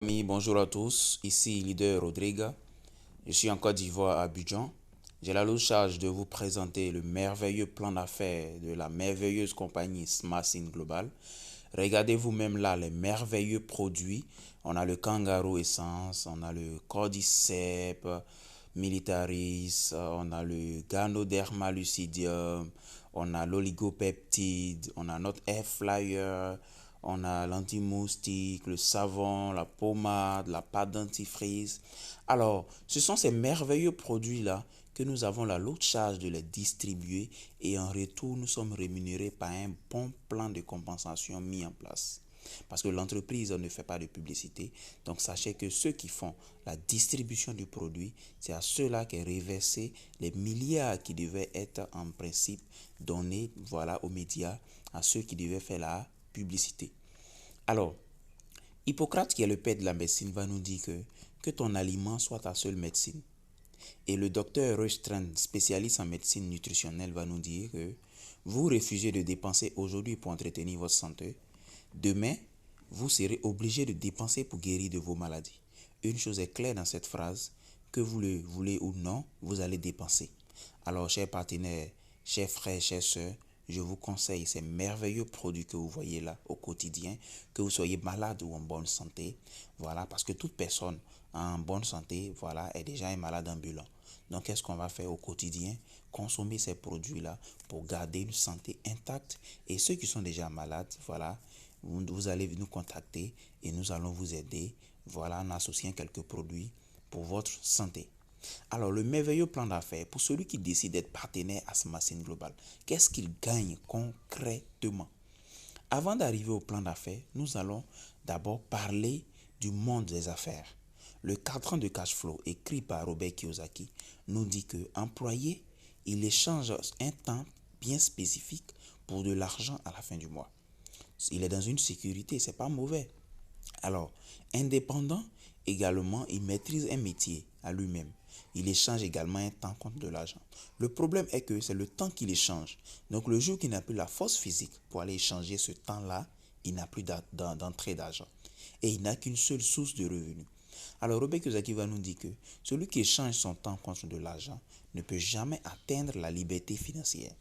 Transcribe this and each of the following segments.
Amis, bonjour à tous, ici Leader Rodrigue. Je suis en Côte d'Ivoire à Abidjan. J'ai la lourde charge de vous présenter le merveilleux plan d'affaires de la merveilleuse compagnie Smassin Global. Regardez vous-même là les merveilleux produits. On a le Kangaroo Essence, on a le Cordyceps Militaris, on a le Ganoderma Lucidium, on a l'oligopeptide, on a notre Air Flyer, on a l'anti-moustique, le savon, la pommade, la pâte dentifrice. Alors, ce sont ces merveilleux produits-là que nous avons la lourde charge de les distribuer et en retour, nous sommes rémunérés par un bon plan de compensation mis en place. Parce que l'entreprise ne fait pas de publicité. Donc sachez que ceux qui font la distribution du produit, c'est à ceux-là qu'est reversé les milliards qui devaient être en principe donnés aux médias, à ceux qui devaient faire la publicité. Alors, Hippocrate, qui est le père de la médecine, va nous dire que ton aliment soit ta seule médecine. Et le docteur Rostran, spécialiste en médecine nutritionnelle, va nous dire que vous refusez de dépenser aujourd'hui pour entretenir votre santé. Demain, vous serez obligé de dépenser pour guérir de vos maladies. Une chose est claire dans cette phrase, que vous le voulez ou non, vous allez dépenser. Alors, chers partenaires, chers frères, chères sœurs, je vous conseille ces merveilleux produits que vous voyez là au quotidien, que vous soyez malade ou en bonne santé. Voilà, parce que toute personne en bonne santé, voilà, est déjà un malade ambulant. Donc, qu'est-ce qu'on va faire au quotidien? Consommer ces produits-là pour garder une santé intacte. Et ceux qui sont déjà malades, voilà, vous allez nous contacter et nous allons vous aider, voilà, en associant quelques produits pour votre santé. Alors, le merveilleux plan d'affaires, pour celui qui décide d'être partenaire à Smassin Global, qu'est-ce qu'il gagne concrètement? Avant d'arriver au plan d'affaires, nous allons d'abord parler du monde des affaires. Le cadran de cash flow écrit par Robert Kiyosaki nous dit que employé, il échange un temps bien spécifique pour de l'argent à la fin du mois. Il est dans une sécurité, c'est pas mauvais. Alors, indépendant, également, il maîtrise un métier à lui-même. Il échange également un temps contre de l'argent. Le problème est que c'est le temps qu'il échange. Donc, le jour qu'il n'a plus la force physique pour aller échanger ce temps-là, il n'a plus d'entrée d'argent. Et il n'a qu'une seule source de revenus. Alors, Robert Kiyosaki va nous dire que celui qui échange son temps contre de l'argent ne peut jamais atteindre la liberté financière.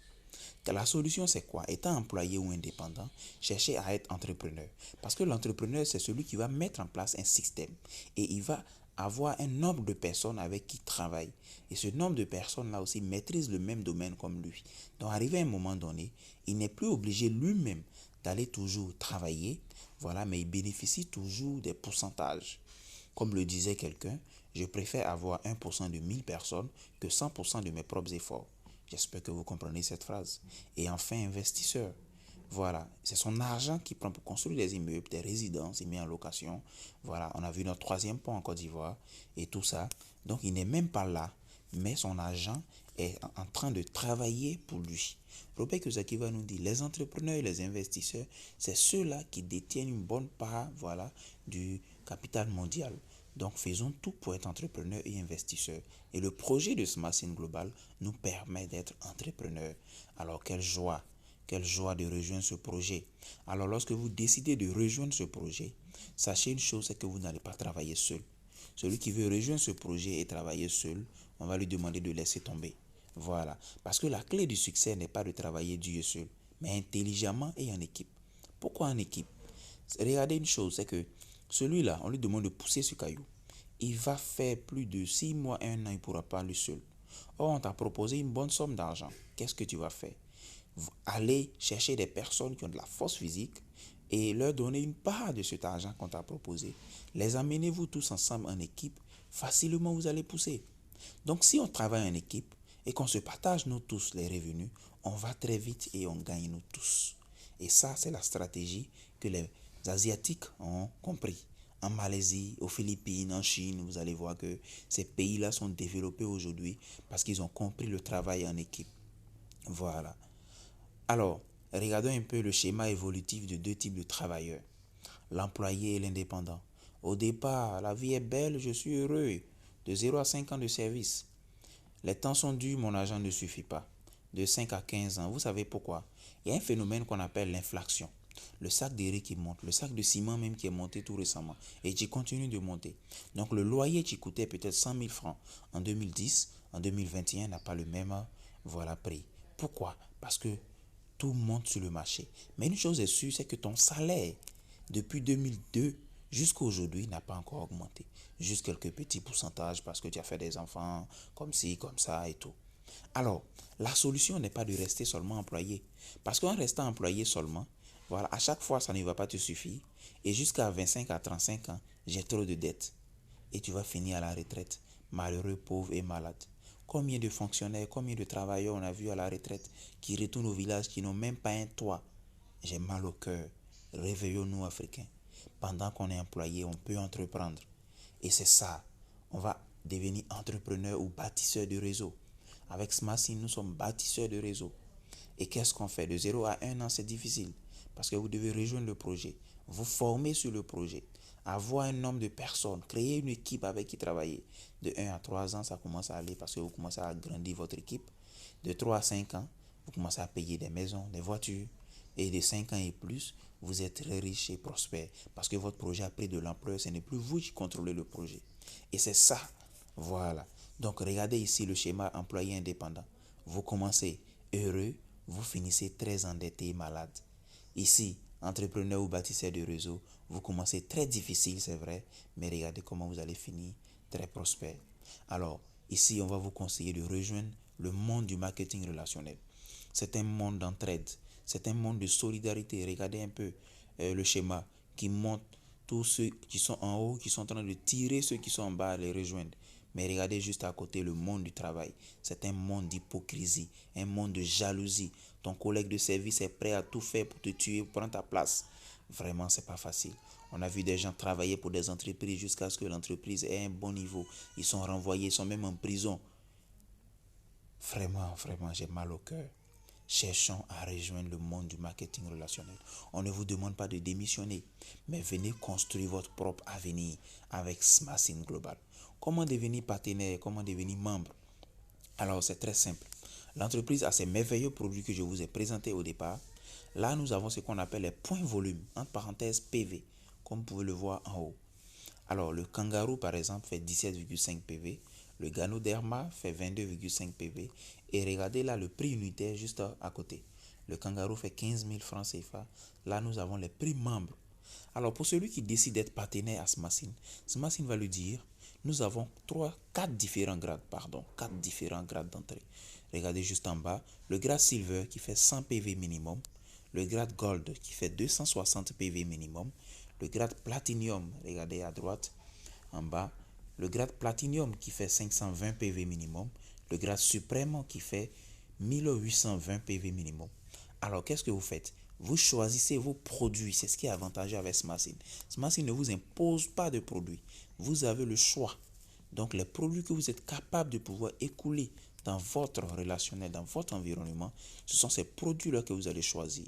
La solution, c'est quoi? Étant employé ou indépendant, cherchez à être entrepreneur. Parce que l'entrepreneur, c'est celui qui va mettre en place un système. Et il va avoir un nombre de personnes avec qui il travaille. Et ce nombre de personnes-là aussi maîtrisent le même domaine comme lui. Donc, arrivé à un moment donné, il n'est plus obligé lui-même d'aller toujours travailler, voilà, mais il bénéficie toujours des pourcentages. Comme le disait quelqu'un, je préfère avoir 1% de 1000 personnes que 100% de mes propres efforts. J'espère que vous comprenez cette phrase. Et enfin, investisseur. Voilà, c'est son argent qu'il prend pour construire des immeubles, des résidences, il met en location. Voilà, on a vu notre troisième pont en Côte d'Ivoire et tout ça. Donc, il n'est même pas là, mais son argent est en train de travailler pour lui. Robert Kiyosaki va nous dire, les entrepreneurs et les investisseurs, c'est ceux-là qui détiennent une bonne part, voilà, du capital mondial. Donc faisons tout pour être entrepreneurs et investisseurs. Et le projet de Smassin Global nous permet d'être entrepreneurs. Alors quelle joie de rejoindre ce projet. Alors lorsque vous décidez de rejoindre ce projet, sachez une chose, c'est que vous n'allez pas travailler seul. Celui qui veut rejoindre ce projet et travailler seul, on va lui demander de laisser tomber. Voilà. Parce que la clé du succès n'est pas de travailler Dieu seul, mais intelligemment et en équipe. Pourquoi en équipe? Regardez une chose, c'est que celui-là, on lui demande de pousser ce caillou. Il va faire plus de 6 mois, 1 an, il ne pourra pas lui seul. Or, on t'a proposé une bonne somme d'argent. Qu'est-ce que tu vas faire? Aller chercher des personnes qui ont de la force physique et leur donner une part de cet argent qu'on t'a proposé. Les amenez-vous tous ensemble en équipe, facilement vous allez pousser. Donc si on travaille en équipe et qu'on se partage nous tous les revenus, on va très vite et on gagne nous tous. Et ça, c'est la stratégie que les Asiatiques ont compris. En Malaisie, aux Philippines, en Chine, vous allez voir que ces pays-là sont développés aujourd'hui parce qu'ils ont compris le travail en équipe. Voilà. Alors, regardons un peu le schéma évolutif de deux types de travailleurs, l'employé et l'indépendant. Au départ, la vie est belle, je suis heureux. De 0 à 5 ans de service. Les temps sont durs, mon argent ne suffit pas. De 5 à 15 ans, vous savez pourquoi? Il y a un phénomène qu'on appelle l'inflation. Le sac de riz qui monte, le sac de ciment même qui est monté tout récemment et qui continue de monter. Donc le loyer qui coûtait peut-être 100 000 francs en 2010, en 2021 n'a pas le même prix. Pourquoi? Parce que tout monte sur le marché. Mais une chose est sûre, c'est que ton salaire depuis 2002 jusqu'à aujourd'hui n'a pas encore augmenté. Juste quelques petits pourcentages parce que tu as fait des enfants comme ci, comme ça et tout. Alors, la solution n'est pas de rester seulement employé. Parce qu'en restant employé seulement, voilà, à chaque fois, ça ne va pas te suffire. Et jusqu'à 25 à 35 ans, j'ai trop de dettes. Et tu vas finir à la retraite, malheureux, pauvre et malade. Combien de fonctionnaires, combien de travailleurs on a vu à la retraite qui retournent au village, qui n'ont même pas un toit. J'ai mal au cœur. Réveillons-nous, Africains. Pendant qu'on est employé, on peut entreprendre. Et c'est ça. On va devenir entrepreneur ou bâtisseur de réseau. Avec Smartsim, nous sommes bâtisseurs de réseau. Et qu'est-ce qu'on fait? De 0 à 1 an, c'est difficile. Parce que vous devez rejoindre le projet, vous former sur le projet, avoir un nombre de personnes, créer une équipe avec qui travailler. De 1 à 3 ans, ça commence à aller parce que vous commencez à agrandir votre équipe. De 3 à 5 ans, vous commencez à payer des maisons, des voitures. Et de 5 ans et plus, vous êtes très riche et prospère. Parce que votre projet a pris de l'ampleur, ce n'est plus vous qui contrôlez le projet. Et c'est ça. Voilà. Donc regardez ici le schéma employé indépendant. Vous commencez heureux, vous finissez très endetté et malade. Ici, entrepreneur ou bâtisseur de réseau, vous commencez très difficile, c'est vrai, mais regardez comment vous allez finir très prospère. Alors, ici, on va vous conseiller de rejoindre le monde du marketing relationnel. C'est un monde d'entraide, c'est un monde de solidarité. Regardez un peu le schéma qui montre tous ceux qui sont en haut, qui sont en train de tirer ceux qui sont en bas à les rejoindre. Mais regardez juste à côté le monde du travail. C'est un monde d'hypocrisie, un monde de jalousie. Ton collègue de service est prêt à tout faire pour te tuer, pour prendre ta place. Vraiment, c'est pas facile. On a vu des gens travailler pour des entreprises jusqu'à ce que l'entreprise ait un bon niveau. Ils sont renvoyés, ils sont même en prison. Vraiment, vraiment, j'ai mal au cœur. Cherchons à rejoindre le monde du marketing relationnel. On ne vous demande pas de démissionner, mais venez construire votre propre avenir avec Smartsim Global. Comment devenir partenaire? Comment devenir membre? Alors, c'est très simple. L'entreprise a ces merveilleux produits que je vous ai présentés au départ. Là, nous avons ce qu'on appelle les points volume, entre parenthèses PV, comme vous pouvez le voir en haut. Alors, le kangaroo, par exemple, fait 17,5 PV. Le Ganoderma fait 22,5 PV. Et regardez là le prix unitaire juste à côté. Le kangaroo fait 15 000 francs CFA. Là, nous avons les prix membres. Alors, pour celui qui décide d'être partenaire à Smartsim, Smartsim va lui dire, nous avons 4 différents grades d'entrée. Regardez juste en bas, le grade Silver qui fait 100 PV minimum, le grade Gold qui fait 260 PV minimum, le grade Platinum, regardez à droite, en bas, le grade Platinum qui fait 520 PV minimum, le grade Suprême qui fait 1820 PV minimum. Alors, qu'est-ce que vous faites? Vous choisissez vos produits. C'est ce qui est avantageux avec Smartsim. Smartsim ne vous impose pas de produits. Vous avez le choix. Donc, les produits que vous êtes capable de pouvoir écouler dans votre relationnel, dans votre environnement, ce sont ces produits-là que vous allez choisir.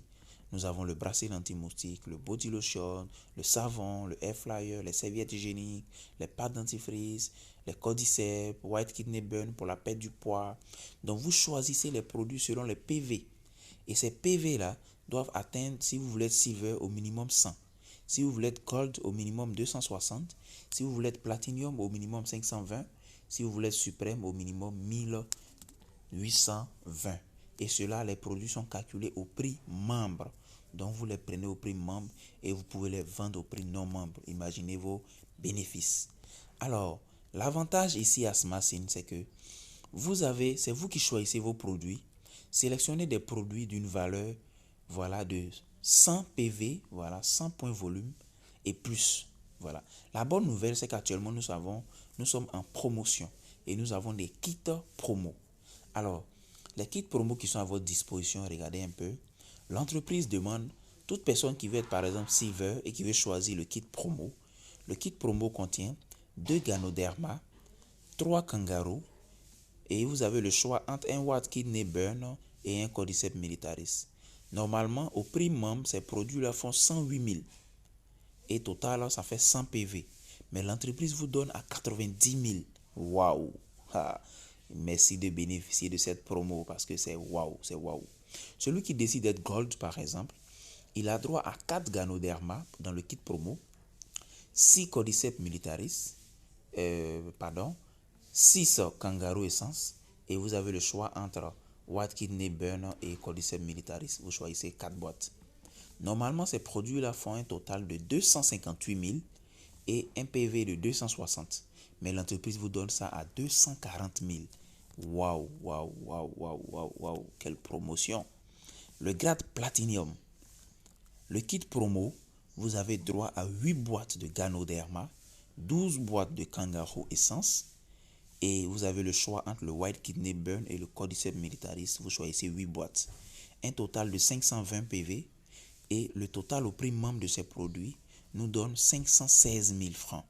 Nous avons le bracelet anti-moustique, le body lotion, le savon, le air flyer, les serviettes hygiéniques, les pâtes dentifrice, les cordyceps, white kidney burn pour la perte du poids. Donc, vous choisissez les produits selon les PV. Et ces PV-là doivent atteindre, si vous voulez être silver, au minimum 100. Si vous voulez être gold, au minimum 260. Si vous voulez être platinum, au minimum 520. Si vous voulez être suprême, au minimum 1820. Et cela, les produits sont calculés au prix membre. Donc, vous les prenez au prix membre et vous pouvez les vendre au prix non membre. Imaginez vos bénéfices. Alors, l'avantage ici à Smartsim, c'est que c'est vous qui choisissez vos produits. Sélectionnez des produits d'une valeur de 100 PV, 100 points volume et plus. Voilà. La bonne nouvelle, c'est qu'actuellement, nous sommes en promotion et nous avons des kits promo. Alors, les kits promo qui sont à votre disposition, regardez un peu. L'entreprise demande, toute personne qui veut être par exemple silver et qui veut choisir le kit promo. Le kit promo contient 2 Ganoderma, 3 kangaroos, et vous avez le choix entre un White Kidney Burn et un Cordyceps militaris. Normalement, au prix membre, ces produits-là font 108 000. Et total, ça fait 100 PV. Mais l'entreprise vous donne à 90 000. Waouh! Merci de bénéficier de cette promo parce que c'est waouh, c'est waouh. Celui qui décide d'être gold, par exemple, il a droit à 4 Ganoderma dans le kit promo, 6 Cordyceps militaris, 6 Kangaroo Essence, et vous avez le choix entre White Kidney Burn et Cordyceps militaris. Vous choisissez 4 boîtes. Normalement, ces produits-là font un total de 258 000 et un PV de 260. Mais l'entreprise vous donne ça à 240 000. Waouh, waouh, waouh, waouh, waouh, waouh, quelle promotion. Le grade Platinum. Le kit promo, vous avez droit à 8 boîtes de Ganoderma, 12 boîtes de Kangaroo Essence, et vous avez le choix entre le White Kidney Burn et le Cordyceps militaris. Vous choisissez 8 boîtes. Un total de 520 PV, et le total au prix membre de ces produits nous donne 516 000 francs.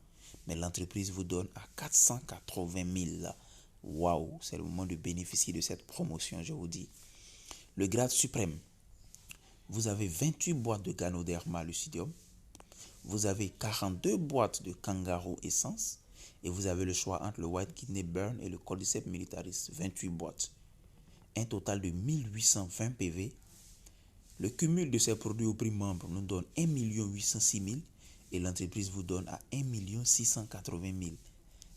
Mais l'entreprise vous donne à 480 000. Waouh, c'est le moment de bénéficier de cette promotion, je vous dis. Le grade suprême. Vous avez 28 boîtes de Ganoderma Lucidium. Vous avez 42 boîtes de Kangaroo Essence. Et vous avez le choix entre le White Kidney Burn et le Cordyceps militaris. 28 boîtes. Un total de 1820 PV. Le cumul de ces produits au prix membre nous donne 1 806 000 et l'entreprise vous donne à 1 680 000.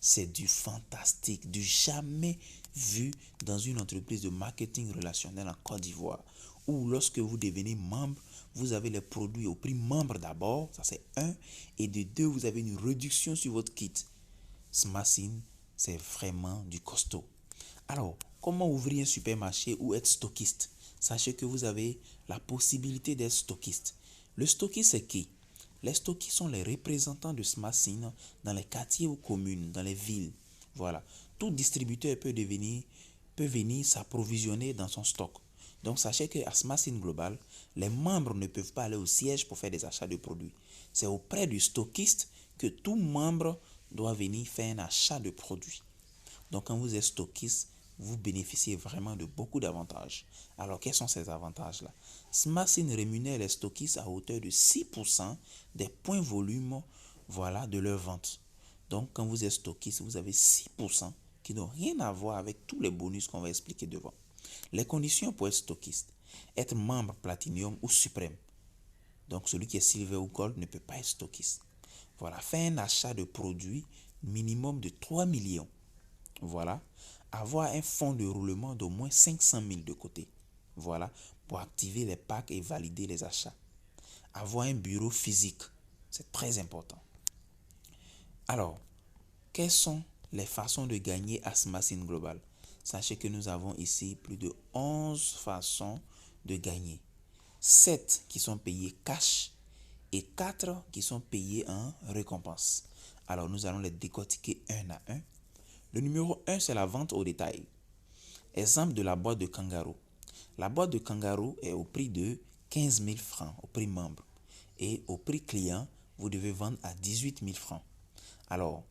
C'est du fantastique, du jamais vu dans une entreprise de marketing relationnel en Côte d'Ivoire, où lorsque vous devenez membre, vous avez les produits au prix membre d'abord, ça c'est 1, et de 2, vous avez une réduction sur votre kit. Smassin, c'est vraiment du costaud. Alors, comment ouvrir un supermarché ou être stockiste? Sachez que vous avez la possibilité d'être stockiste. Le stockiste, c'est qui? Les stockistes sont les représentants de Smassin dans les quartiers ou communes, dans les villes. Voilà. Tout distributeur peut venir s'approvisionner dans son stock. Donc, sachez qu'à Smassin Global, les membres ne peuvent pas aller au siège pour faire des achats de produits. C'est auprès du stockiste que tout membre doit venir faire un achat de produits. Donc, quand vous êtes stockiste, vous bénéficiez vraiment de beaucoup d'avantages. Alors, quels sont ces avantages-là? Smassin rémunère les stockistes à hauteur de 6% des points volume, voilà, de leur vente. Donc, quand vous êtes stockiste, vous avez 6% qui n'ont rien à voir avec tous les bonus qu'on va expliquer devant. Les conditions pour être stockiste: être membre Platinum ou Suprême. Donc, celui qui est Silver ou Gold ne peut pas être stockiste. Voilà, faire un achat de produits minimum de 3 millions. Voilà, avoir un fonds de roulement d'au moins 500 000 de côté. Voilà, pour activer les packs et valider les achats. Avoir un bureau physique, c'est très important. Alors, quelles sont les façons de gagner à Smassin Global? Sachez que nous avons ici plus de 11 façons de gagner. 7 qui sont payées cash et 4 qui sont payées en récompense. Alors, nous allons les décortiquer un à un. Le numéro 1, c'est la vente au détail. Exemple de la boîte de Kangaroo. La boîte de Kangaroo est au prix de 15 000 francs, au prix membre. Et au prix client, vous devez vendre à 18 000 francs. Alors,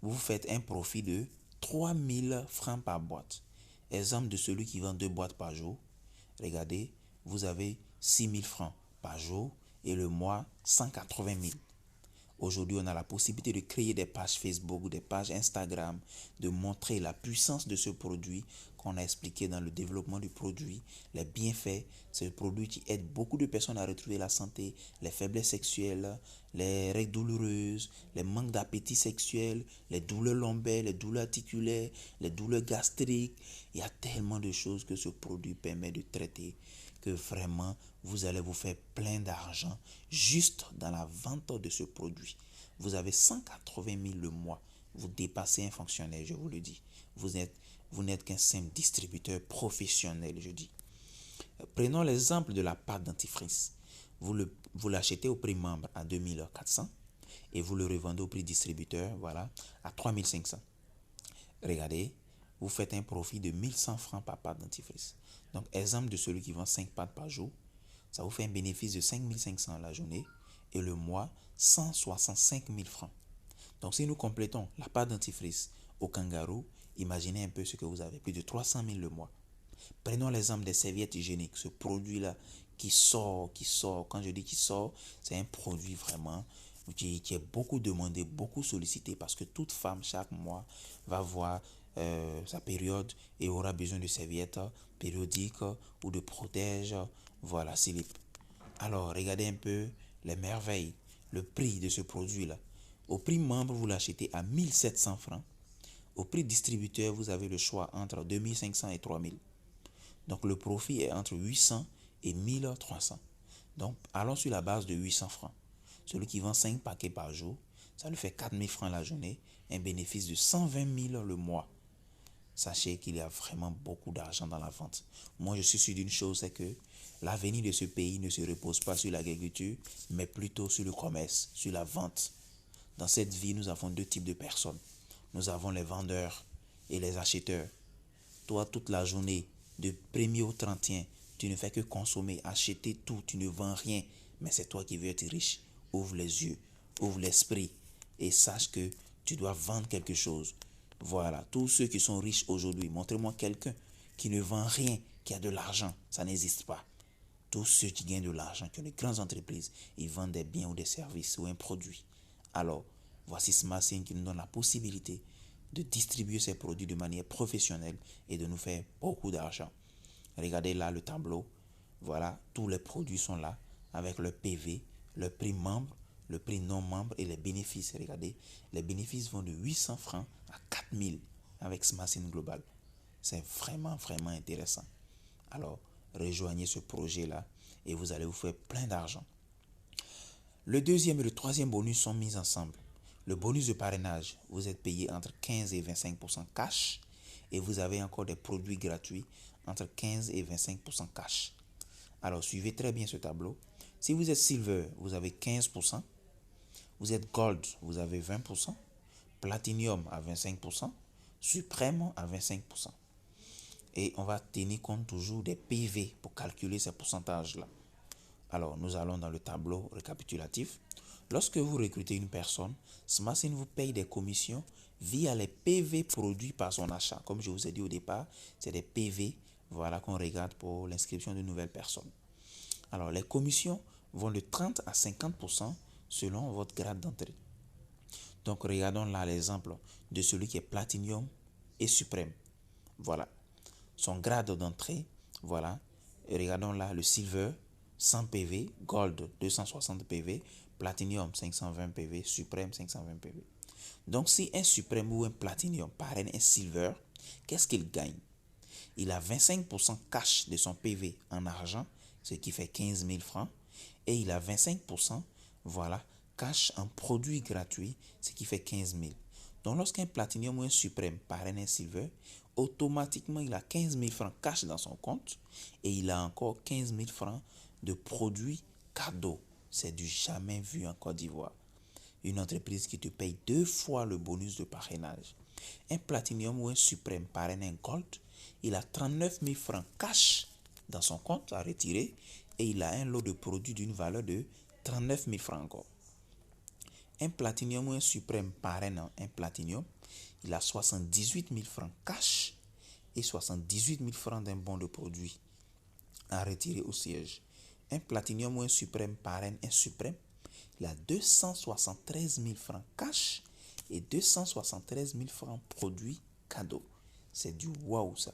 vous faites un profit de 3 000 francs par boîte. Exemple de celui qui vend 2 boîtes par jour. Regardez, vous avez 6 000 francs par jour et le mois 180 000. Aujourd'hui, on a la possibilité de créer des pages Facebook, des pages Instagram, de montrer la puissance de ce produit qu'on a expliqué dans le développement du produit, les bienfaits. C'est un produit qui aide beaucoup de personnes à retrouver la santé, les faiblesses sexuelles, les règles douloureuses, les manques d'appétit sexuel, les douleurs lombaires, les douleurs articulaires, les douleurs gastriques. Il y a tellement de choses que ce produit permet de traiter que vraiment vous allez vous faire plein d'argent juste dans la vente de ce produit. Vous avez 180 000 le mois. Vous dépassez un fonctionnaire, je vous le dis. Vous n'êtes qu'un simple distributeur professionnel, je dis. Prenons l'exemple de la pâte dentifrice. Vous l'achetez au prix membre à 2400 et vous le revendez au prix distributeur, voilà, à 3500. Regardez, vous faites un profit de 1100 francs par pâte dentifrice. Donc, exemple de celui qui vend 5 pâtes par jour, ça vous fait un bénéfice de 5500 la journée et le mois 165 000 francs. Donc, si nous complétons la pâte dentifrice au Kangaroo, imaginez un peu ce que vous avez, plus de 300 000 le mois. Prenons l'exemple des serviettes hygiéniques, ce produit-là qui sort. Quand je dis qui sort, c'est un produit vraiment qui est beaucoup demandé, beaucoup sollicité parce que toute femme chaque mois va voir sa période et aura besoin de serviettes périodiques ou de protège, voilà, slip. Alors, regardez un peu les merveilles, le prix de ce produit-là. Au prix membre, vous l'achetez à 1700 francs. Au prix distributeur, vous avez le choix entre 2500 et 3000. Donc, le profit est entre 800 et 1300. Donc, allons sur la base de 800 francs. Celui qui vend 5 paquets par jour, ça lui fait 4000 francs la journée, un bénéfice de 120 000 le mois. Sachez qu'il y a vraiment beaucoup d'argent dans la vente. Moi, je suis sûr d'une chose, c'est que l'avenir de ce pays ne se repose pas sur l'agriculture, mais plutôt sur le commerce, sur la vente. Dans cette vie, nous avons deux types de personnes. Nous avons les vendeurs et les acheteurs. Toi, toute la journée, de 1er au 31, tu ne fais que consommer, acheter tout, tu ne vends rien, mais c'est toi qui veux être riche. Ouvre les yeux, ouvre l'esprit et sache que tu dois vendre quelque chose. Voilà, tous ceux qui sont riches aujourd'hui, montrez-moi quelqu'un qui ne vend rien, qui a de l'argent. Ça n'existe pas. Tous ceux qui gagnent de l'argent, qui ont de grandes entreprises, ils vendent des biens ou des services ou un produit. Alors, voici SmartSync qui nous donne la possibilité de distribuer ces produits de manière professionnelle et de nous faire beaucoup d'argent. Regardez là le tableau. Voilà, tous les produits sont là avec le PV, le prix membre, le prix non membre et les bénéfices. Regardez, les bénéfices vont de 800 francs à 4000 avec SmartSync Global. C'est vraiment, vraiment intéressant. Alors, rejoignez ce projet-là et vous allez vous faire plein d'argent. Le deuxième et le troisième bonus sont mis ensemble. Le bonus de parrainage, vous êtes payé entre 15 et 25% cash et vous avez encore des produits gratuits entre 15 et 25% cash. Alors, suivez très bien ce tableau. Si vous êtes Silver, vous avez 15%. Vous êtes Gold, vous avez 20%. Platinum à 25%. Suprême à 25%. Et on va tenir compte toujours des PV pour calculer ces pourcentages-là. Alors, nous allons dans le tableau récapitulatif. Lorsque vous recrutez une personne, SmartSync vous paye des commissions via les PV produits par son achat. Comme je vous ai dit au départ, c'est des PV qu'on regarde pour l'inscription de nouvelles personnes. Alors, les commissions vont de 30 à 50% selon votre grade d'entrée. Donc, regardons là l'exemple de celui qui est Platinum et Suprême. Voilà. Son grade d'entrée, voilà. Et regardons là le Silver, 100 PV, Gold, 260 PV, Platinum, 520 PV, Suprême, 520 PV. Donc, si un Suprême ou un Platinum parraine un Silver, qu'est-ce qu'il gagne? Il a 25% cash de son PV en argent, ce qui fait 15 000 francs, et il a 25% cash en produits gratuits, ce qui fait 15 000. Donc, lorsqu'un Platinum ou un Suprême parraine un Silver, automatiquement, il a 15 000 francs cash dans son compte et il a encore 15 000 francs de produits cadeaux. C'est du jamais vu en Côte d'Ivoire. Une entreprise qui te paye 2 fois le bonus de parrainage. Un Platinum ou un Suprême parraine un Gold, il a 39 000 francs cash dans son compte à retirer et il a un lot de produits d'une valeur de 39 000 francs encore. Un Platinum ou un Suprême parraine un Platinum, il a 78 000 francs cash et 78 000 francs d'un bon de produit à retirer au siège. Un Platinum ou un Suprême parraine un Suprême, il a 273 000 francs cash et 273 000 francs produits cadeaux. C'est du wow ça.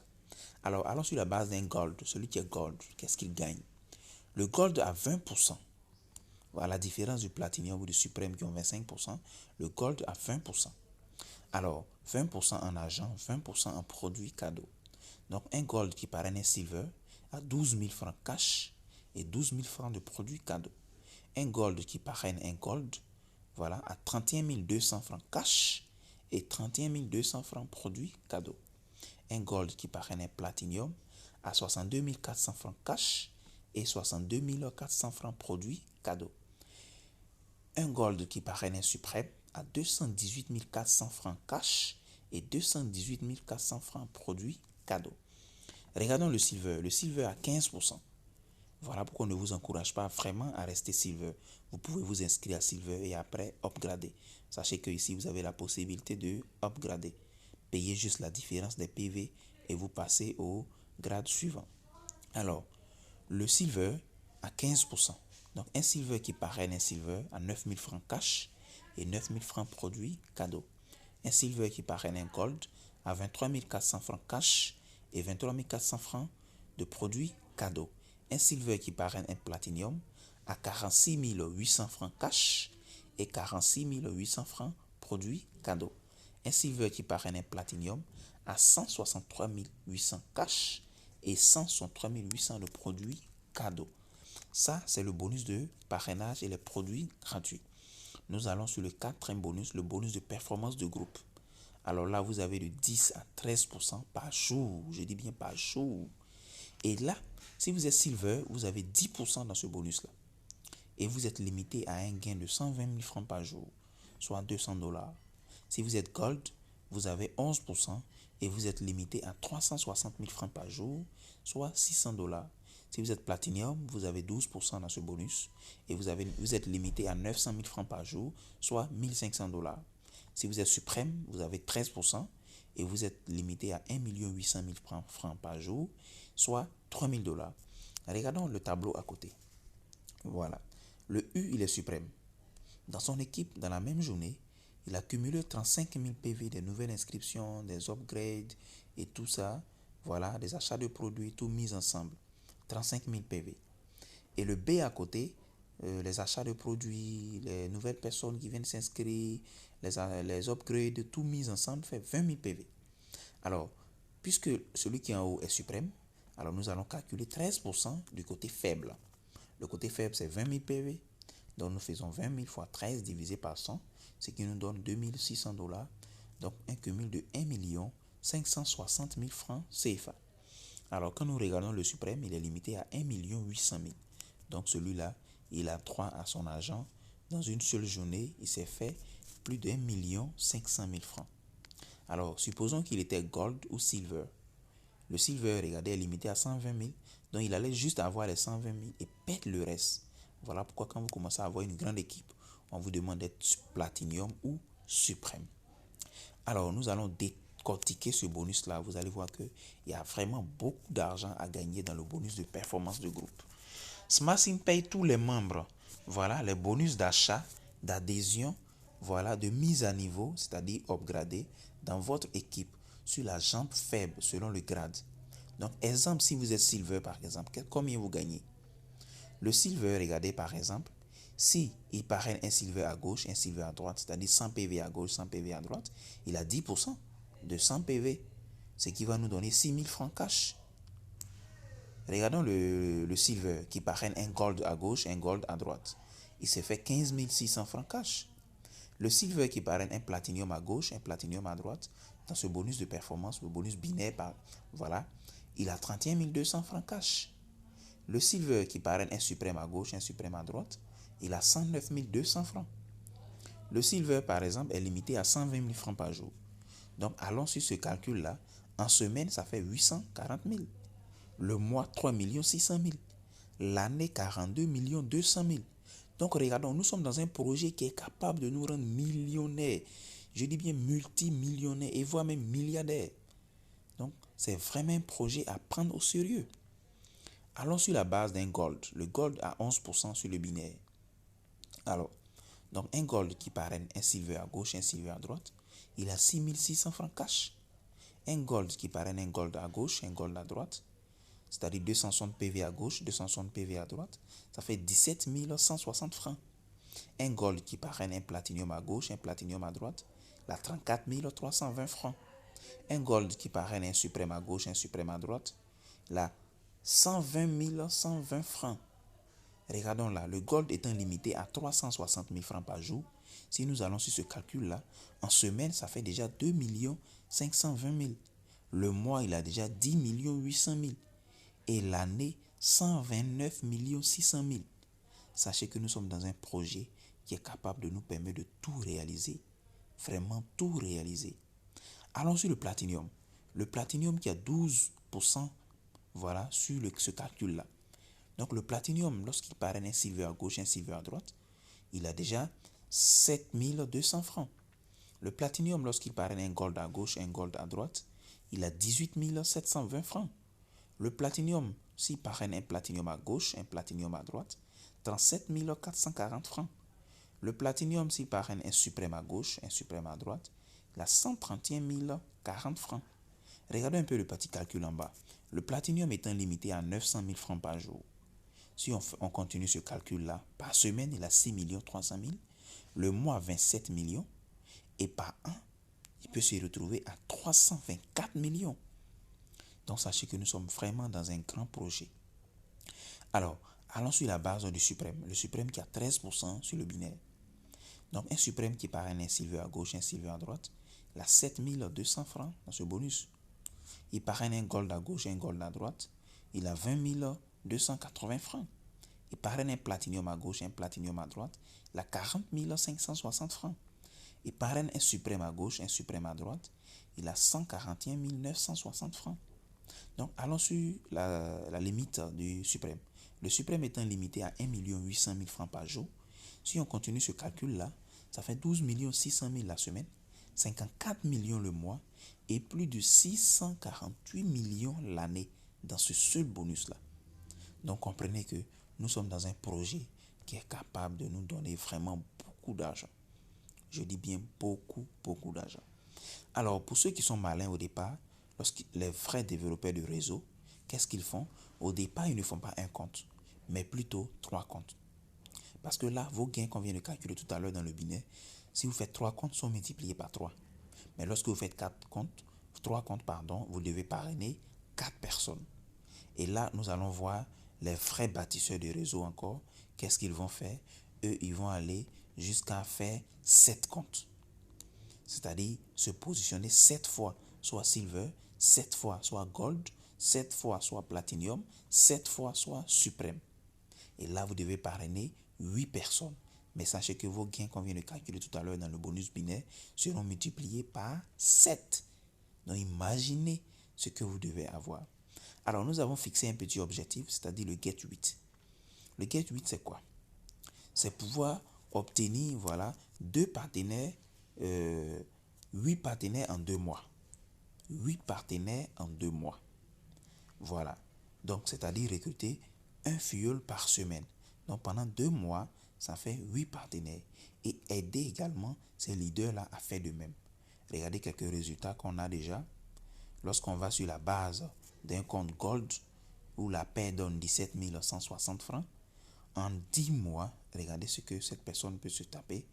Alors, allons sur la base d'un Gold. Celui qui est Gold, qu'est-ce qu'il gagne? Le Gold a 20%. Voilà la différence du Platinum ou du Suprême qui ont 25%. Le Gold a 20%. Alors, 20% en argent, 20% en produits cadeaux. Donc, un Gold qui parraine un Silver a 12 000 francs cash et 12 000 francs de produits cadeaux. Un Gold qui parraine un Gold, a 31 200 francs cash et 31 200 francs produits cadeaux. Un Gold qui parraine un Platinum a 62 400 francs cash et 62 400 francs produits cadeaux. Un Gold qui parraine un Suprême à 218 400 francs cash et 218 400 francs produits cadeaux. Regardons le Silver. Le Silver à 15%. Voilà pourquoi on ne vous encourage pas vraiment à rester Silver. Vous pouvez vous inscrire à Silver et après upgrader. Sachez que ici vous avez la possibilité de upgrader. Payez juste la différence des PV et vous passez au grade suivant. Alors, le Silver à 15%. Donc, un Silver qui parraine un Silver à 9 000 francs cash et 9 000 francs produits cadeaux. Un Silver qui parraine un Gold à 23 400 francs cash et 23 400 francs de produits cadeaux. Un Silver qui parraine un Platinum à 46 800 francs cash et 46 800 francs produits cadeaux. Un silver qui parraine un platinum à 163 800 cash et 163 800 de produits cadeaux. Ça, c'est le bonus de parrainage et les produits gratuits. Nous allons sur le quatrième bonus, le bonus de performance de groupe. Alors là, vous avez de 10 à 13% par jour. Je dis bien par jour. Et là, si vous êtes silver, vous avez 10% dans ce bonus-là. Et vous êtes limité à un gain de 120 000 francs par jour, soit 200 dollars. Si vous êtes gold, vous avez 11% et vous êtes limité à 360 000 francs par jour, soit 600 dollars. Si vous êtes platinum, vous avez 12% dans ce bonus et vous êtes limité à 900 000 francs par jour, soit 1500 dollars. Si vous êtes suprême, vous avez 13% et vous êtes limité à 1 800 000 francs par jour, soit 3000 dollars. Regardons le tableau à côté. Voilà. Le U, il est suprême. Dans son équipe, dans la même journée, il a cumulé 35 000 PV, des nouvelles inscriptions, des upgrades et tout ça. Voilà, des achats de produits, tout mis ensemble. 35 000 PV. Et le B à côté, les achats de produits, les nouvelles personnes qui viennent s'inscrire, les upgrades, tout mis ensemble fait 20 000 PV. Alors, puisque celui qui est en haut est suprême, alors nous allons calculer 13% du côté faible. Le côté faible, c'est 20 000 PV. Donc, nous faisons 20 000 fois 13 divisé par 100, ce qui nous donne 2600 dollars. Donc, un cumul de 1 560 000 francs CFA. Alors, quand nous regardons le suprême, il est limité à 1 800 000. Donc, celui-là, il a droit à son argent. Dans une seule journée, il s'est fait plus de 1 500 000 francs. Alors, supposons qu'il était gold ou silver. Le silver, regardez, est limité à 120 000. Donc, il allait juste avoir les 120 000 et perdre le reste. Voilà pourquoi quand vous commencez à avoir une grande équipe, on vous demande d'être platinum ou suprême. Alors, nous allons décortiquer ce bonus-là. Vous allez voir qu'il y a vraiment beaucoup d'argent à gagner dans le bonus de performance de groupe. Smassin paye tous les membres. Voilà, les bonus d'achat, d'adhésion, voilà, de mise à niveau, c'est-à-dire upgradé, dans votre équipe, sur la jambe faible, selon le grade. Donc, exemple, si vous êtes silver, par exemple, combien vous gagnez? Le silver, regardez, par exemple, si il parraine un silver à gauche, un silver à droite, c'est-à-dire 100 PV à gauche, 100 PV à droite, il a 10% de 100 PV, ce qui va nous donner 6 000 francs cash. Regardons le silver qui parraine un gold à gauche, un gold à droite. Il s'est fait 15 600 francs cash. Le silver qui parraine un platinum à gauche, un platinum à droite, dans ce bonus de performance, le bonus binaire, voilà, il a 31 200 francs cash. Le silver qui parraine un suprême à gauche, un suprême à droite, il a 109 200 francs. Le silver, par exemple, est limité à 120 000 francs par jour. Donc, allons sur ce calcul-là. En semaine, ça fait 840 000. Le mois, 3 600 000. L'année, 42 200 000. Donc, regardons, nous sommes dans un projet qui est capable de nous rendre millionnaires. Je dis bien multimillionnaires et voire même milliardaires. Donc, c'est vraiment un projet à prendre au sérieux. Allons sur la base d'un gold. Le gold a 11% sur le binaire. Alors, donc un gold qui parraine un silver à gauche, un silver à droite, il a 6 600 francs cash. Un gold qui parraine un gold à gauche, un gold à droite, c'est-à-dire 260 PV à gauche, 260 PV à droite, ça fait 17 160 francs. Un gold qui parraine un platinum à gauche, un platinum à droite, il a 34 320 francs. Un gold qui parraine un suprême à gauche, un suprême à droite, il a 120 120 francs. Regardons là, le gold étant limité à 360 000 francs par jour, si nous allons sur ce calcul-là, en semaine, ça fait déjà 2 520 000. Le mois, il a déjà 10 800 000. Et l'année, 129 600 000. Sachez que nous sommes dans un projet qui est capable de nous permettre de tout réaliser. Vraiment tout réaliser. Allons sur le platinum. Le platinum qui a 12%, voilà, sur ce calcul-là. Donc le platinum, lorsqu'il parraine un silver à gauche, un silver à droite, il a déjà 7 200 francs. Le platinum, lorsqu'il parraine un gold à gauche, un gold à droite, il a 18 720 francs. Le platinum, s'il parraine un platinum à gauche, un platinum à droite, 37 440 francs. Le platinum, s'il parraine un suprême à gauche, un suprême à droite, il a 131 040 francs. Regardez un peu le petit calcul en bas. Le platinum étant limité à 900 000 francs par jour. Si on continue ce calcul-là, par semaine, il a 6 300 000, le mois 27 millions, et par an, il peut se retrouver à 324 millions. Donc sachez que nous sommes vraiment dans un grand projet. Alors, allons sur la base du suprême. Le suprême qui a 13% sur le binaire. Donc un suprême qui parraine un silver à gauche, un silver à droite, il a 7200 francs dans ce bonus. Il parraine un gold à gauche et un gold à droite, il a 20 280 francs. Il parraine un platinium à gauche et un platinium à droite, il a 40 560 francs. Il parraine un suprême à gauche et un suprême à droite, il a 141 960 francs. Donc allons sur la limite du suprême. Le suprême étant limité à 1 800 000 francs par jour, si on continue ce calcul-là, ça fait 12 600 000 la semaine, 54 millions le mois et plus de 648 millions l'année dans ce seul bonus-là. Donc comprenez que nous sommes dans un projet qui est capable de nous donner vraiment beaucoup d'argent. Je dis bien beaucoup, beaucoup d'argent. Alors pour ceux qui sont malins au départ, les vrais développeurs de réseau, qu'est-ce qu'ils font? Au départ, ils ne font pas un compte, mais plutôt 3 comptes. Parce que là, vos gains qu'on vient de calculer tout à l'heure dans le binaire, si vous faites 3 comptes, sont multipliés par 3. Mais lorsque vous faites 3 comptes, vous devez parrainer 4 personnes. Et là, nous allons voir les vrais bâtisseurs de réseau encore. Qu'est-ce qu'ils vont faire? Eux, ils vont aller jusqu'à faire 7 comptes. C'est-à-dire se positionner 7 fois, soit silver, 7 fois, soit gold, 7 fois, soit platinum, 7 fois, soit suprême. Et là, vous devez parrainer 8 personnes. Mais sachez que vos gains qu'on vient de calculer tout à l'heure dans le bonus binaire seront multipliés par 7. Donc imaginez ce que vous devez avoir. Alors nous avons fixé un petit objectif, c'est-à-dire le Get 8. Le Get 8, c'est quoi? C'est pouvoir obtenir 2 partenaires, 8 partenaires en 2 mois. 8 partenaires en 2 mois. Voilà. Donc c'est-à-dire recruter un filleul par semaine. Donc pendant 2 mois, ça fait 8 partenaires. Et aider également ces leaders-là à faire de même. Regardez quelques résultats qu'on a déjà. Lorsqu'on va sur la base d'un compte Gold, où la paie donne 17 160 francs, en 10 mois, regardez ce que cette personne peut se taper.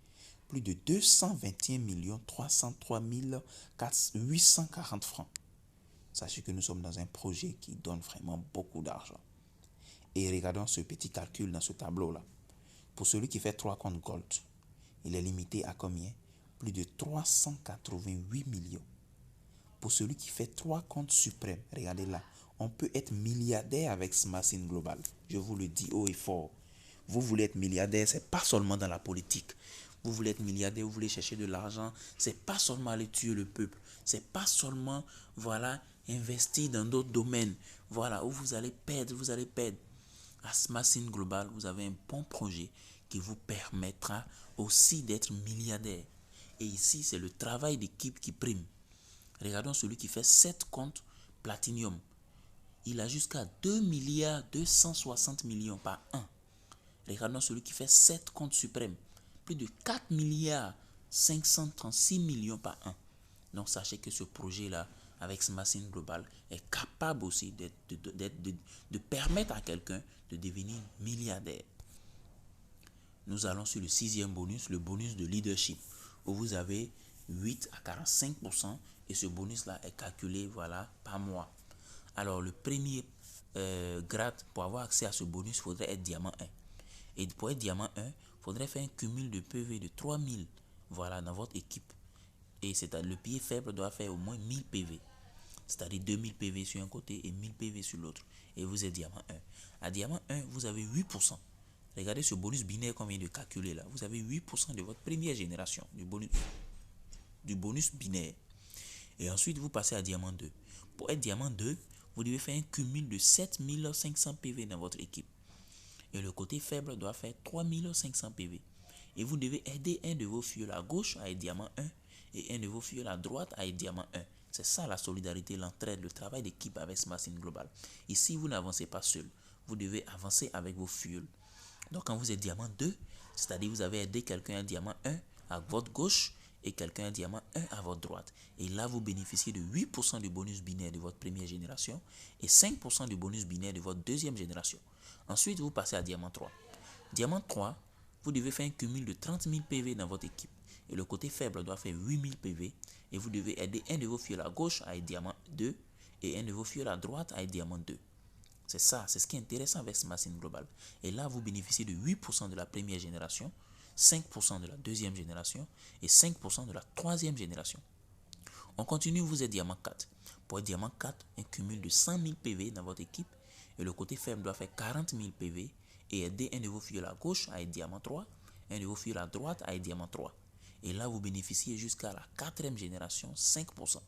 Plus de 221 303 840 francs. Sachez que nous sommes dans un projet qui donne vraiment beaucoup d'argent. Et regardons ce petit calcul dans ce tableau-là. Pour celui qui fait 3 comptes Gold, il est limité à combien? Plus de 388 millions. Pour celui qui fait 3 comptes suprêmes, regardez là, on peut être milliardaire avec Smassin Global. Je vous le dis haut et fort. Vous voulez être milliardaire, c'est pas seulement dans la politique. Vous voulez être milliardaire, vous voulez chercher de l'argent, c'est pas seulement aller tuer le peuple. C'est pas seulement, investir dans d'autres domaines. Où vous allez perdre, À Smassin Global, vous avez un bon projet qui vous permettra aussi d'être milliardaire. Et ici, c'est le travail d'équipe qui prime. Regardons celui qui fait 7 comptes Platinum. Il a jusqu'à 2 260 millions par an. Regardons celui qui fait 7 comptes suprêmes. Plus de 4 536 millions par an. Donc sachez que ce projet-là, avec Smassin Global, est capable aussi de permettre à quelqu'un de devenir milliardaire. Nous allons sur le 6e bonus, le bonus de leadership, où vous avez 8 à 45%, et ce bonus-là est calculé par mois. Alors le premier grade, pour avoir accès à ce bonus, il faudrait être diamant 1. Et pour être diamant 1, il faudrait faire un cumul de PV de 3000 dans votre équipe. Et le pied faible doit faire au moins 1000 PV. C'est-à-dire 2000 PV sur un côté et 1000 PV sur l'autre. Et vous êtes diamant 1. À diamant 1, vous avez 8%. Regardez ce bonus binaire qu'on vient de calculer là. Vous avez 8% de votre première génération du bonus binaire. Et ensuite, vous passez à diamant 2. Pour être diamant 2, vous devez faire un cumul de 7500 PV dans votre équipe. Et le côté faible doit faire 3500 PV. Et vous devez aider un de vos fioles à gauche à être diamant 1 et un de vos fioles à droite à être diamant 1. C'est ça la solidarité, l'entraide, le travail d'équipe avec Smassin Global. Ici, vous n'avancez pas seul. Vous devez avancer avec vos fioles. Donc quand vous êtes diamant 2, c'est-à-dire vous avez aidé quelqu'un à diamant 1 à votre gauche et quelqu'un à diamant 1 à votre droite. Et là, vous bénéficiez de 8% du bonus binaire de votre première génération et 5% du bonus binaire de votre deuxième génération. Ensuite, vous passez à Diamant 3. Diamant 3, vous devez faire un cumul de 30 000 PV dans votre équipe. Et le côté faible doit faire 8 000 PV. Et vous devez aider un de vos fioles à gauche à être Diamant 2 et un de vos fioles à droite à être Diamant 2. C'est ça, c'est ce qui est intéressant avec Smart Scene Global. Et là, vous bénéficiez de 8% de la première génération, 5% de la deuxième génération et 5% de la troisième génération. On continue, vous êtes Diamant 4. Pour être Diamant 4, un cumul de 100 000 PV dans votre équipe. Et le côté faible doit faire 40 000 PV et aider un de vos fioles à gauche à être Diamant 3, un de vos fioles à droite à être Diamant 3. Et là, vous bénéficiez jusqu'à la quatrième génération 5%.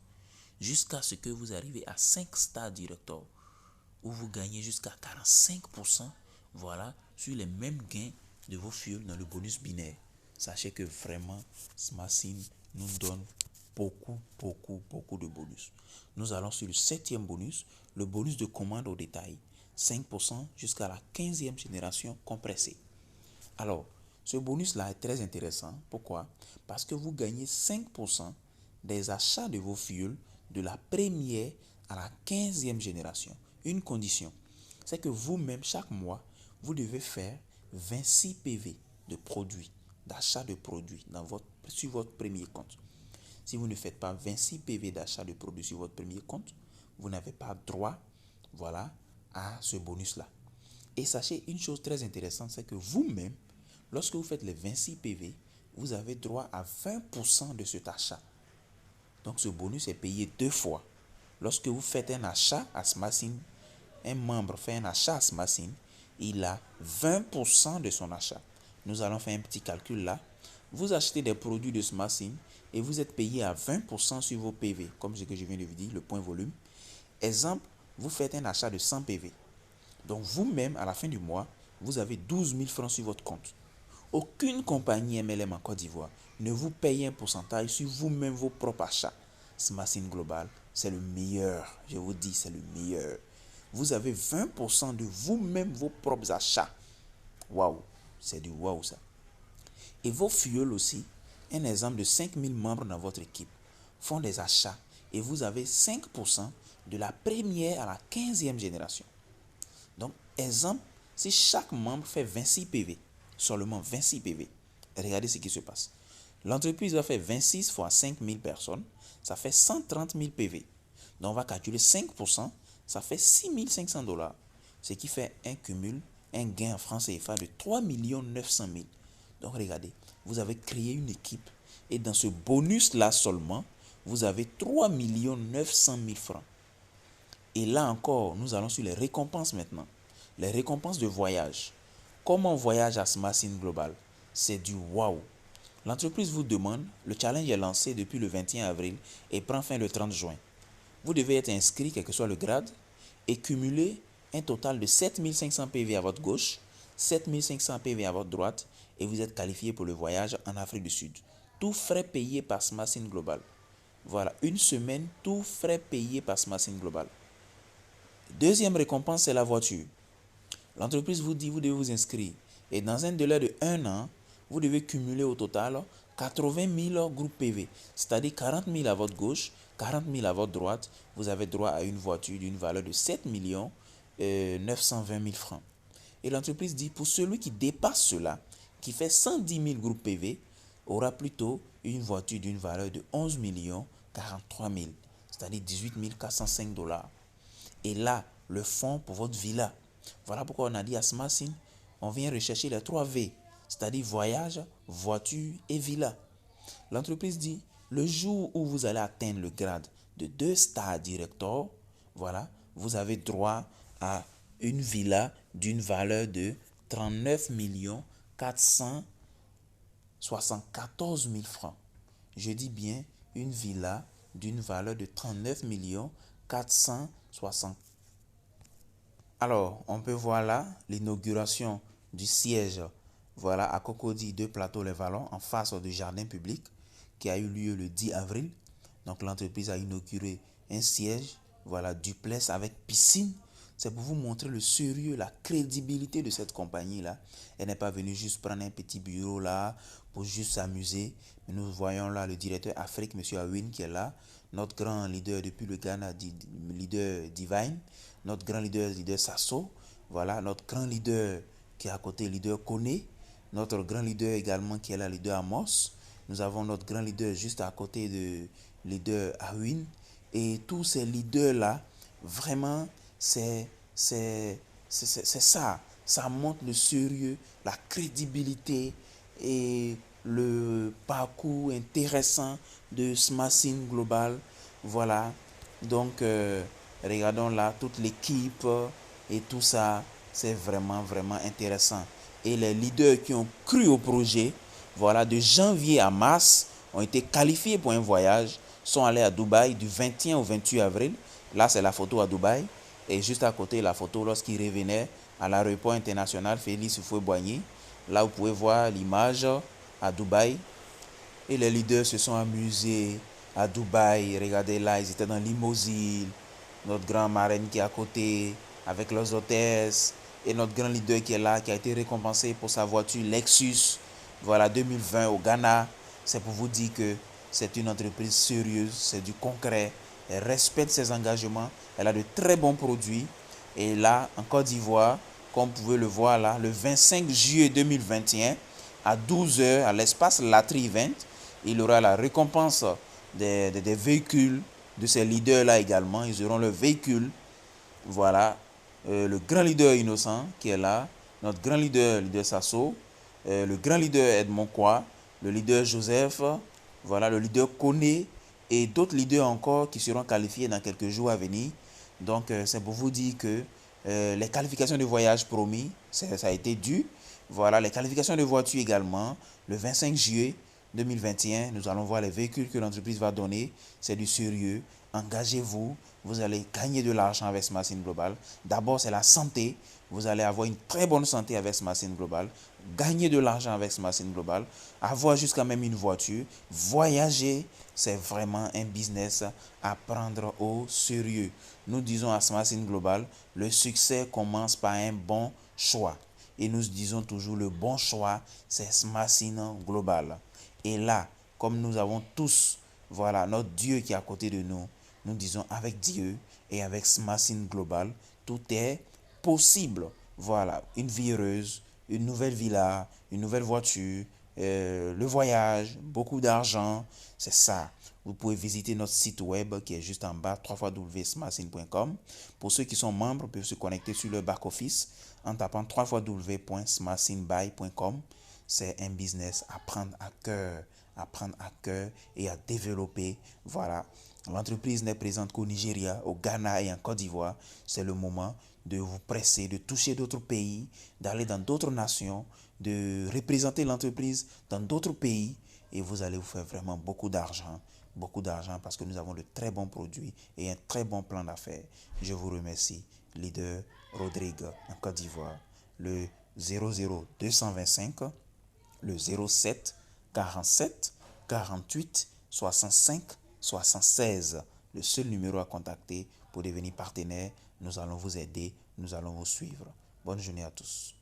Jusqu'à ce que vous arrivez à 5 stars directeurs où vous gagnez jusqu'à 45%, voilà, sur les mêmes gains de vos fuels dans le bonus binaire. Sachez que vraiment, Smart Scene nous donne beaucoup de bonus. Nous allons sur le 7e bonus, le bonus de commande au détail, 5% jusqu'à la 15e génération compressée. Alors, ce bonus-là est très intéressant. Pourquoi? Parce que vous gagnez 5% des achats de vos fuels de la première à la 15e génération. Une condition, c'est que vous-même, chaque mois, vous devez faire 26 PV de produits, d'achat de produits sur votre premier compte. Si vous ne faites pas 26 PV d'achat de produits sur votre premier compte, vous n'avez pas droit, voilà, à ce bonus-là. Et sachez une chose très intéressante, c'est que vous-même, lorsque vous faites les 26 PV, vous avez droit à 20% de cet achat. Donc ce bonus est payé 2 fois. Lorsque vous faites un achat à Smart Scene, un membre fait un achat à Smart Scene, il a 20% de son achat. Nous allons faire un petit calcul là. Vous achetez des produits de Smart Scene et vous êtes payé à 20% sur vos PV, comme ce que je viens de vous dire, le point volume. Exemple, vous faites un achat de 100 PV. Donc vous-même, à la fin du mois, vous avez 12 000 francs sur votre compte. Aucune compagnie MLM en Côte d'Ivoire ne vous paye un pourcentage sur vous-même vos propres achats. Smart Scene Global, c'est le meilleur. Je vous dis, c'est le meilleur. Vous avez 20% de vous-même vos propres achats. Waouh, c'est du waouh ça. Et vos fuels aussi, un exemple de 5 000 membres dans votre équipe, font des achats et vous avez 5% de la première à la 15e génération. Donc, exemple, si chaque membre fait 26 PV, seulement 26 PV, regardez ce qui se passe. L'entreprise va faire 26 fois 5 000 personnes, ça fait 130 000 PV. Donc, on va calculer 5%, ça fait 6 500 $, ce qui fait un cumul, un gain en francs CFA de 3 900 000. Donc, regardez, vous avez créé une équipe et dans ce bonus-là seulement, vous avez 3 900 000 francs. Et là encore, nous allons sur les récompenses maintenant. Les récompenses de voyage. Comme on voyage à Smart Scene Global, c'est du waouh. L'entreprise vous demande, le challenge est lancé depuis le 21 avril et prend fin le 30 juin. Vous devez être inscrit, quel que soit le grade, et cumuler un total de 7 500 PV à votre gauche, 7 500 PV à votre droite, et vous êtes qualifié pour le voyage en Afrique du Sud. Tout frais payé par Smart Scene Global. Voilà, une semaine, tout frais payé par Smart Scene Global. Deuxième récompense, c'est la voiture. L'entreprise vous dit, vous devez vous inscrire. Et dans un délai de 1 an, vous devez cumuler au total 80 000 groupes PV. C'est-à-dire 40 000 à votre gauche, 40 000 à votre droite. Vous avez droit à une voiture d'une valeur de 7 920 000 francs. Et l'entreprise dit, pour celui qui dépasse cela, qui fait 110 000 groupes PV, aura plutôt une voiture d'une valeur de 11 43 000, c'est-à-dire 18 405 $. Et là, le fonds pour votre villa. Voilà pourquoi on a dit à Smart Scene, on vient rechercher les 3 V, c'est-à-dire voyage, voiture et villa. L'entreprise dit, le jour où vous allez atteindre le grade de 2 stars director, voilà, vous avez droit à une villa d'une valeur de 39 474 000 francs. Je dis bien une villa d'une valeur de 39 460. Alors, on peut voir là l'inauguration du siège, voilà, à Cocody de Plateau-les-Vallons, en face du jardin public, qui a eu lieu le 10 avril. Donc, l'entreprise a inauguré un siège, voilà, duplex avec piscine. C'est pour vous montrer le sérieux, la crédibilité de cette compagnie-là. Elle n'est pas venue juste prendre un petit bureau là pour juste s'amuser. Mais nous voyons là le directeur Afrique, M. Awin, qui est là. Notre grand leader depuis le Ghana, leader Divine. Notre grand leader Sasso. Voilà, notre grand leader qui est à côté, leader Koné. Notre grand leader également qui est là, leader Amos. Nous avons notre grand leader juste à côté de leader Awin. Et tous ces leaders-là, vraiment, c'est ça. Ça montre le sérieux, la crédibilité et le parcours intéressant de Smashing Global. Voilà. Donc, regardons là toute l'équipe et tout ça. C'est vraiment, vraiment intéressant. Et les leaders qui ont cru au projet, voilà, de janvier à mars, ont été qualifiés pour un voyage, sont allés à Dubaï du 21 au 28 avril. Là, c'est la photo à Dubaï. Et juste à côté, la photo lorsqu'ils revenaient à l'aéroport international Félix Houphouët-Boigny. Là, vous pouvez voir l'image à Dubaï. Et les leaders se sont amusés à Dubaï. Regardez là, ils étaient dans limousine. Notre grand marraine qui est à côté avec leurs hôtesses. Et notre grand leader qui est là, qui a été récompensé pour sa voiture Lexus. Voilà, 2020 au Ghana. C'est pour vous dire que c'est une entreprise sérieuse, c'est du concret. Elle respecte ses engagements. Elle a de très bons produits. Et là, en Côte d'Ivoire, comme vous pouvez le voir là, le 25 juillet 2021, à 12 h à l'espace Latry Event, il y aura la récompense des véhicules de ces leaders-là également. Ils auront le véhicule. Voilà. Le grand leader Innocent qui est là. Notre grand leader, leader Sasso. Le grand leader Edmond Kwa. Le leader Joseph. Voilà, le leader Koné. Et d'autres leaders encore qui seront qualifiés dans quelques jours à venir. Donc, c'est pour vous dire que les qualifications de voyage promis, ça a été dû. Voilà, les qualifications de voiture également. Le 25 juillet 2021, nous allons voir les véhicules que l'entreprise va donner. C'est du sérieux. Engagez-vous. Vous allez gagner de l'argent avec Smashing Global. D'abord, c'est la santé. Vous allez avoir une très bonne santé avec Smashing Global. Gagner de l'argent avec Smashing Global. Avoir jusqu'à même une voiture. Voyager, c'est vraiment un business à prendre au sérieux. Nous disons à Smashing Global, le succès commence par un bon choix. Et nous disons toujours le bon choix, c'est Smashing Global. Et là, comme nous avons tous, voilà, notre Dieu qui est à côté de nous, nous disons avec Dieu et avec Smashing Global, tout est possible. Voilà, une vie heureuse, une nouvelle villa, une nouvelle voiture, le voyage, beaucoup d'argent, c'est ça. Vous pouvez visiter notre site web qui est juste en bas, www.smashing.com. Pour ceux qui sont membres, peuvent se connecter sur le back-office en tapant www.smashingbuy.com. C'est un business à prendre à cœur et à développer. Voilà. L'entreprise n'est présente qu'au Nigeria, au Ghana et en Côte d'Ivoire. C'est le moment de vous presser, de toucher d'autres pays, d'aller dans d'autres nations, de représenter l'entreprise dans d'autres pays et vous allez vous faire vraiment beaucoup d'argent parce que nous avons de très bons produits et un très bon plan d'affaires. Je vous remercie. Leader Rodrigue en Côte d'Ivoire, le 00225, le 07 47 48 65 76. Le seul numéro à contacter pour devenir partenaire. Nous allons vous aider, nous allons vous suivre. Bonne journée à tous.